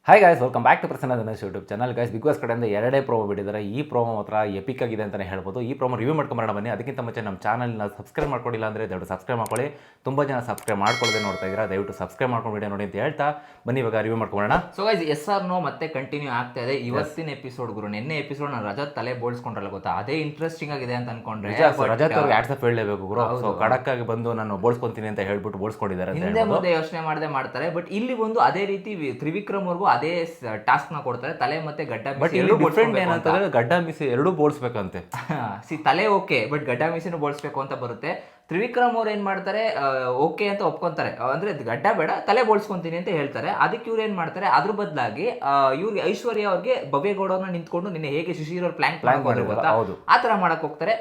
Hi guys, welcome back to Prasanna Dinesh YouTube channel. Guys, Bigg Boss ಕಡೆಯಿಂದ ಎರಡೇ promo ಬಿಟ್ಟಿದ್ದಾರೆ. ಈ ಪ್ರೋಮೋ ಮಾತ್ರ ಎಪಿಕ್ ಆಗಿದೆ ಅಂತಲೇ ಹೇಳ್ಬೋದು. ಈ ಪ್ರೋಮೋ ರಿವ್ಯೂ ಮಾಡ್ಕೊಂಬರೋಣ ಬನ್ನಿ. ಅದಕ್ಕಿಂತ ಮುಂಚೆ ನಮ್ಮ ಚಾನಲ್ನ ಸಬ್ಸ್ಕ್ರೈಬ್ ಮಾಡ್ಕೊಂಡಿಲ್ಲ ಅಂದರೆ ದಯವಿಟ್ಟು ಸಬ್ಸ್ಕ್ರೈಬ್ ಮಾಡ್ಕೊಳ್ಳಿ. ತುಂಬ ಜನ ಸಬ್ಸ್ಕ್ರೈಬ್ ಮಾಡ್ಕೊಳ್ಳದೆ ನೋಡ್ತಾ ಇದ್ದೀರಾ, ದಯವಿಟ್ಟು ಸಬ್ಸ್ಕ್ರೈಬ್ ಮಾಡ್ಕೊಂಡು ವಿಡಿಯೋ ನೋಡಿ ಅಂತ ಹೇಳ್ತಾ ಬನ್ನಿ ಇವಾಗ ರಿವ್ಯೂ ಮಾಡ್ಕೊಳ್ಳೋಣ. So guys, yes or no ಮತ್ತೆ ಕಂಟಿನ್ಯೂ ಆಗ್ತಾ ಇದೆ. ಇವತ್ತಿನ ಎಪಿಸೋಡ್ ಗುರು, ನಿನ್ನೆ ಎಪಿಸೋಡ್ ನಾನು ರಜತ್ ತಲೆ ಬೋಳ್ಸ್ಕೊಂಡ್ರಲ್ಲ ಗೊತ್ತಾ, ಅದೇ ಇಂಟ್ರೆಸ್ಟಿಂಗ್ ಆಗಿದೆ ಅಂತ ಅನ್ಕೊಂಡ್ರೆ ರಜತ್ ಅವ್ರಿಗೆ ಆಡ್ಸಪ್ ಹೇಳಲೇಬೇಕು ಗುರು. ಸೊ ಖಡಕ್ ಆಗಿ ಬಂದು ನಾನು ಬೋಳ್ಸ್ಕೊಂತೀನಿ ಅಂತ ಹೇಳ್ಬಿಟ್ಟು ಬೋಳ್ಸ್ಕೊಂಡಿದ್ದಾರೆ. ಹಿಂದೆ ಮುಂದೆ ಯೋಚನೆ ಮಾಡದೆ ಮಾಡ್ತಾರೆ. ಬಟ್ ಇಲ್ಲಿ ಒಂದು ಅದೇ ರೀತಿ ತ್ರಿವಿಕ್ರಮ್ ಅವ್ರಿಗೂ ಅದೇ ಟಾಸ್ಕ್ ನ ಕೊಡ್ತಾರೆ, ತಲೆ ಮತ್ತೆ ಗಡ್ಡ ಮೀಸೆ ಏನಂತಂದ್ರೆ ಗಡ್ಡ ಮೀಸೆ ಎರಡೂ ಬೋಳ್ಸ್ಬೇಕಂತೆ. ತಲೆ ಓಕೆ, ಬಟ್ ಗಡ್ಡ ಮೀಸೆನೂ ಬೋಳ್ಸ್ಬೇಕು ಅಂತ ಬರುತ್ತೆ. ತ್ರಿವಿಕ್ರಮ್ ಅವ್ರು ಏನ್ ಮಾಡ್ತಾರೆ, ಓಕೆ ಅಂತ ಒಪ್ಕೊಂತಾರೆ, ಅಂದ್ರೆ ಗಡ್ಡ ಬೇಡ ತಲೆ ಬೋಳ್ಸ್ಕೊಂತೀನಿ ಅಂತ ಹೇಳ್ತಾರೆ. ಅದಕ್ಕೆ ಇವ್ರು ಏನ್ ಮಾಡ್ತಾರೆ, ಅದ್ರ ಬದಲಾಗಿ ಇವ್ರಿಗೆ ಐಶ್ವರ್ಯ ಅವ್ರಿಗೆ ಬಬೇಗೌಡವ್ರನ್ನ ನಿಂತ್ಕೊಂಡು ನಿನ್ನೆ ಹೇಗೆ ಶಿಶಿರ್ ಅವ್ರ ಪ್ಲಾನ್ ಗೊತ್ತಾ, ಆ ತರ ಮಾಡಕ್ ಹೋಗ್ತಾರೆ.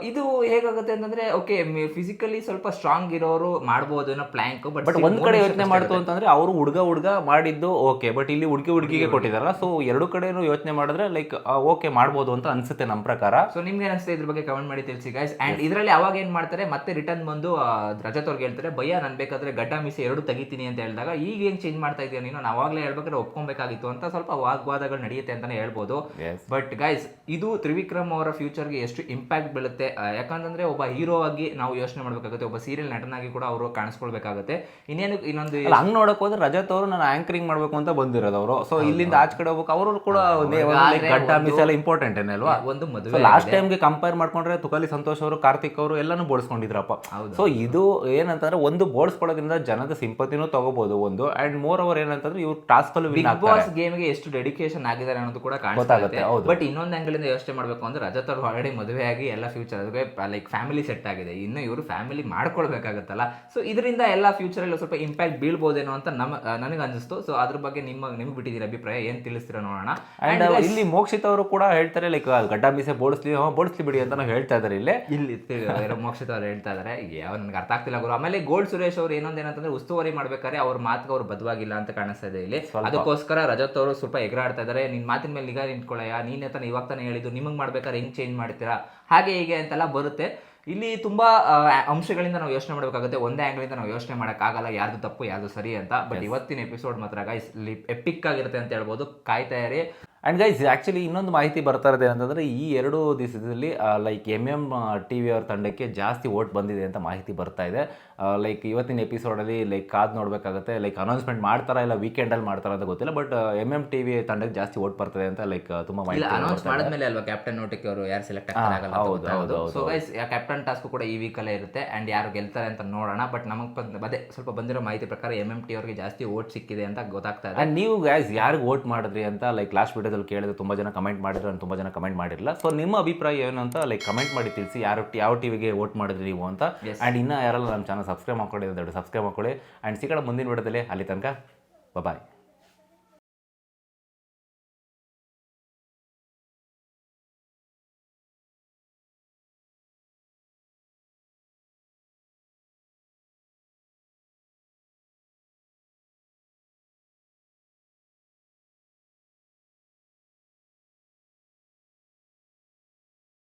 ಇದು ಹೇಗಾಗುತ್ತೆ ಅಂತಂದ್ರೆ, ಓಕೆ ಫಿಸಿಕಲಿ ಸ್ವಲ್ಪ ಸ್ಟ್ರಾಂಗ್ ಇರೋರು ಮಾಡ್ಬೋದು ಅನ್ನೋ ಪ್ಲಾಂಕ್. ಬಟ್ ಒಂದ್ ಕಡೆ ಯೋಚನೆ ಮಾಡ್ತು ಅಂತಂದ್ರೆ ಅವರು ಹುಡುಗ ಮಾಡಿದ್ದು ಓಕೆ, ಬಟ್ ಇಲ್ಲಿ ಹುಡುಗಿಗೆ ಕೊಟ್ಟಿದಾರಲ್ಲ. ಸೊ ಎರಡು ಕಡೆನೂ ಯೋಚನೆ ಮಾಡಿದ್ರೆ ಲೈಕ್ ಓಕೆ ಮಾಡ್ಬೋದು ಅಂತ ಅನ್ಸುತ್ತೆ ನಮ್ಮ ಪ್ರಕಾರ. ಸೊ ನಿಮ್ಗೆ ಅನಿಸುತ್ತೆ ಇದ್ರ ಬಗ್ಗೆ ಕಮೆಂಟ್ ಮಾಡಿ ತಿಳಿಸಿ ಗೈಸ್. ಅಂಡ್ ಇದರಲ್ಲಿ ಅವಾಗ ಏನ್ ಮಾಡ್ತಾರೆ, ಮತ್ತೆ ರಿಟರ್ನ್ ಬಂದು ರಜತ್ ಅವ್ರಿಗೆ ಹೇಳ್ತಾರೆ, ಭಯ್ಯ ನಾನು ಬೇಕಾದ್ರೆ ಗಡ್ಡ ಮೀಸೆ ಎರಡು ತೆಗಿತೀನಿ ಅಂತ ಹೇಳಿದಾಗ, ಈಗ ಹೆಂಗ್ ಚೇಂಜ್ ಮಾಡ್ತಾ ಇದೀಯ ನೀನು, ನಾವು ಅವಾಗಲೇ ಹೇಳ್ಬೇಕಾದ್ರೆ ಒಪ್ಕೊಬೇಕಾಗಿತ್ತು ಅಂತ ಸ್ವಲ್ಪ ವಾಗ್ವಾದಗಳು ನಡೆಯುತ್ತೆ ಅಂತಾನೆ ಹೇಳ್ಬೋದು. ಬಟ್ ಗೈಸ್, ಇದು ತ್ರಿವಿಕ್ರಮ್ ಅವರ ಫ್ಯೂಚರ್ಗೆ ಎಷ್ಟು ಇಂಪ್ಯಾಕ್ಟ್ ಬೀಳುತ್ತೆ, ಯಾಕಂತಂದ್ರೆ ಒಬ್ಬ ಹೀರೋ ಆಗಿ ನಾವು ಯೋಚನೆ ಮಾಡ್ಬೇಕಾಗುತ್ತೆ, ಒಬ್ಬ ಸೀರಿಯಲ್ ನಟನಾಗಿ ಕೂಡ ಅವರು ಕಾಣಿಸ್ಕೊಳ್ಬೇಕಾಗುತ್ತೆ. ಇನ್ನೊಂದು ಹಂಗ್ ನೋಡಕ್ ಹೋದ್ರೆ ರಜತ್ ಅವರು ನಾನು ಆಂಕರಿಂಗ್ ಮಾಡ್ಬೇಕು ಅಂತ ಬಂದಿರೋದು ಅವರು. ಸೊ ಇಲ್ಲಿಂದ ಆಚೆ ಕಡೆ ಹೋಗ್ಬೇಕು, ಅವರು ಕೂಡ ಗಡ್ಡ ಮೀಸೆ ಎಲ್ಲ ಇಂಪಾರ್ಟೆಂಟ್ ಏನಲ್ವಾ. ಒಂದು ಮದುವೆ ಲಾಸ್ಟ್ ಟೈಮ್ಗೆ ಕಂಪೇರ್ ಮಾಡ್ಕೊಂಡ್ರೆ ತುಕಾಲಿ ಸಂತೋಷ್ ಅವರು, ಕಾರ್ತಿಕ್ ಅವರು ಎಲ್ಲಾನು ಬೋಳ್ಸ್ಕೊಂಡಿದ್ರಪ್ಪ. ಸೊ ಇದು ಏನಂತಂದ್ರೆ ಒಂದು ಬೋಳ್ಸ್ಕೊಳ್ಳೋದ್ರಿಂದ ಜನದ ಸಿಂಪತಿನೂ ತಗೋಬಹುದು ಒಂದು, ಅಂಡ್ ಮೋರ್ ಓವರ್ ಏನಂತಂದ್ರೆ ಇವ್ರು ಟಾಸ್ಕ್ ಅಲ್ಲಿ ಬಿಗ್ ಬಾಸ್ ಗೇಮ್ಗೆ ಎಷ್ಟು ಡೆಡಿಕೇಶನ್ ಆಗಿದ್ದಾರೆ ಅನ್ನೋದು ಕೂಡ ಕಾಣಿಸುತ್ತೆ. ಬಟ್ ಇನ್ನೊಂದು ಆಂಗಲ್ ಇಂದ ಯೋಚನೆ ಮಾಡ್ಬೇಕು ಅಂದ್ರೆ, ರಜತ್ ಅವ್ರು ಆಲ್ರೆಡಿ ಮದುವೆ ಆಗಿ ಎಲ್ಲ ಫ್ಯೂಚರ್ ಅದಕ್ಕೆ ಲೈಕ್ ಫ್ಯಾಮಿಲಿ ಸೆಟ್ ಆಗಿದೆ, ಇನ್ನು ಇವರು ಫ್ಯಾಮಿಲಿ ಮಾಡ್ಕೊಳ್ಬೇಕಾಗತ್ತಲ್ಲ. ಸೊ ಇದರಿಂದ ಎಲ್ಲ ಫ್ಯೂಚರ್ ಅಲ್ಲಿ ಸ್ವಲ್ಪ ಇಂಪ್ಯಾಕ್ಟ್ ಬೀಳ್ಬೋದೇನೋ ಅಂತ ನನಗೆ ಅನಿಸ್ತು. ಸೊ ಅದ್ರ ಬಗ್ಗೆ ನಿಮ್ಗೆ ಬಿಟ್ಟಿದ್ದೀರ ಅಭಿಪ್ರಾಯ, ಏನ್ ತಿಳಿಸ್ತೀರ ನೋಡೋಣ. ಅಂಡ್ ಇಲ್ಲಿ ಮೋಕ್ಷಿತ್ ಅವರು ಕೂಡ ಹೇಳ್ತಾರೆ ಲೈಕ್ ಗಡ್ಡ ಮೀಸೆ ಬೋಳಿಸ್ಲಿ ಬಿಡಿ ಅಂತ ಹೇಳ್ತಾ ಇದಾರೆ. ಇಲ್ಲಿ ಮೋಕ್ಷಿತ್ ಅವ್ರು ಹೇಳ್ತಾ ಇದಾರೆ, ಯಾವ ನನಗೆ ಅರ್ಥ ಆಗ್ತಿಲ್ಲ ಗುರು. ಆಮೇಲೆ ಗೋಲ್ಡ್ ಸುರೇಶ್ ಅವರು ಏನಂತಂದ್ರೆ, ಉಸ್ತುವಾರಿ ಮಾಡ್ಬೇಕಾದ್ರೆ ಅವ್ರ ಮಾತಿಗೆ ಅವ್ರು ಬದ್ವಾಗಿಲ್ಲ ಅಂತ ಕಾಣಿಸ್ತಾ ಇದೆ ಇಲ್ಲಿ. ಅದಕ್ಕೋಸ್ಕರ ರಜತ್ ಅವರು ಸ್ವಲ್ಪ ಎಗರಾಡ್ತಾ ಇದಾರೆ, ನಿನ್ ಮಾತಿನ ಮೇಲೆ ನಿಗಾ ನಿಂತ್ಕೊಳ್ಳಯ್ಯ, ನೀನೇ ತಾನೆ ಇವಾಗ ತಾನೇ ಹೇಳಿದ್ದು, ನಿಮಗೆ ಮಾಡ್ಬೇಕಾದ್ರೆ ಹೆಂಗ್ ಚೇಂಜ್ ಮಾಡ್ತೀರಾ, ಹಾಗೆ ಹೀಗೆ ಅಂತೆಲ್ಲ ಬರುತ್ತೆ. ಇಲ್ಲಿ ತುಂಬಾ ಅಂಶಗಳಿಂದ ನಾವು ಯೋಚನೆ ಮಾಡಬೇಕಾಗುತ್ತೆ, ಒಂದೇ ಆಂಗಲಿಂದ ನಾವು ಯೋಚನೆ ಮಾಡೋಕ್ಕಾಗಲ್ಲ ಯಾರ್ದು ತಪ್ಪು ಯಾರ್ದು ಸರಿ ಅಂತ. ಬಟ್ ಇವತ್ತಿನ ಎಪಿಸೋಡ್ ಮಾತ್ರ ಗೈಸ್ ಎಪಿಕ್ ಆಗಿರುತ್ತೆ ಅಂತ ಹೇಳ್ಬೋದು, ಕಾಯ್ತಾ ಇರಿ. ಆ್ಯಂಡ್ ಗೈಸ್, ಆ್ಯಕ್ಚುಲಿ ಇನ್ನೊಂದು ಮಾಹಿತಿ ಬರ್ತಾ ಇರೋದು ಏನಂತಂದರೆ, ಈ 2 ದಿವಸದಲ್ಲಿ ಲೈಕ್ ಟಿ.ವಿ ಅವ್ರ ತಂಡಕ್ಕೆ ಜಾಸ್ತಿ ವೋಟ್ ಬಂದಿದೆ ಅಂತ ಮಾಹಿತಿ ಬರ್ತಾ ಇದೆ. ಲೈಕ್ ಇವತ್ತಿನ ಎಪಿಸೋಡಲ್ಲಿ ಲೈಕ್ ಕಾದು ನೋಡಬೇಕಾಗುತ್ತೆ, ಲೈಕ್ ಅನೌನ್ಸ್ಮೆಂಟ್ ಮಾಡ್ತಾರಾ ಇಲ್ಲ ವೀಕೆಂಡಲ್ಲಿ ಮಾಡ್ತಾರಾ ಅಂತ ಗೊತ್ತಿಲ್ಲ. ಬಟ್ ಟಿ.ವಿ ತಂಡಕ್ಕೆ ಜಾಸ್ತಿ ವೋಟ್ ಬರ್ತದೆ ಅಂತ ಲೈಕ್ ತುಂಬ ಮಾಹಿತಿ ಅನೌನ್ಸ್ ಮಾಡಿದ್ಮೇಲೆ ಅಲ್ವಾ ಕ್ಯಾಪ್ಟನ್ ನೋಟಿಕ್ ಅವರು ಯಾರು ಸೆಲೆಕ್ಟ್ ಆಗ್ತಾರಾಗಲ್ಲ. ಹೌದು. ಸೊ ಗೈಸ್, ಕ್ಯಾಪ್ಟನ್ ಟಾಸ್ಕ್ ಕೂಡ ಈ ವೀಕಲ್ಲೇ ಇರುತ್ತೆ, ಆ್ಯಂಡ್ ಯಾರು ಗೆಲ್ತಾರೆ ಅಂತ ನೋಡೋಣ. ಬಟ್ ನಮಗೆ ಸ್ವಲ್ಪ ಬಂದಿರೋ ಮಾಹಿತಿ ಪ್ರಕಾರ ಟಿ ಅವ್ರಿಗೆ ಜಾಸ್ತಿ ವೋಟ್ ಸಿಕ್ಕಿದೆ ಅಂತ ಗೊತ್ತಾಗ್ತಾ ಇದೆ. ಆ್ಯಂಡ್ ನೀವು ಗೈಸ್ ಯಾರಿಗೆ ವೋಟ್ ಮಾಡಿದ್ರಿ ಅಂತ ಲೈಕ್ ಲಾಸ್ಟ್ ವಿಡಿಯೋದಲ್ಲಿ ಕೇಳಿದ್ರೆ ತುಂಬ ಜನ ಕಮೆಂಟ್ ಮಾಡಿದ್ರು, ತುಂಬ ಜನ ಕಮೆಂಟ್ ಮಾಡಿರಲಿಲ್ಲ. ಸೊ ನಿಮ್ಮ ಅಭಿಪ್ರಾಯ ಏನು ಅಂತ ಲೈಕ್ ಕಮೆಂಟ್ ಮಾಡಿ ತಿಳಿಸಿ, ಯಾವ ಟಿವಿಗೆ ವೋಟ್ ಮಾಡಿದ್ರಿ ನೀವು ಅಂತ. ಆ್ಯಂಡ್ ಇನ್ನೂ ಯಾರೆಲ್ಲ ನಮ್ಮ ಚಾನಲ್ ಸಬ್ಸ್ಕ್ರೈಬ್ ಮಾಡ್ಕೊಂಡಿದ್ದಾರೆ, ಸಬ್ಸ್ಕ್ರೈಬ್ ಮಾಡ್ಕೊಳ್ಳಿ. ಆ್ಯಂಡ್ ಸಿಗೋಣ ಮುಂದಿನ ವಿಡಿಯೋದಲ್ಲಿ, ಅಲ್ಲಿ ತನಕ ಬಾಯ್.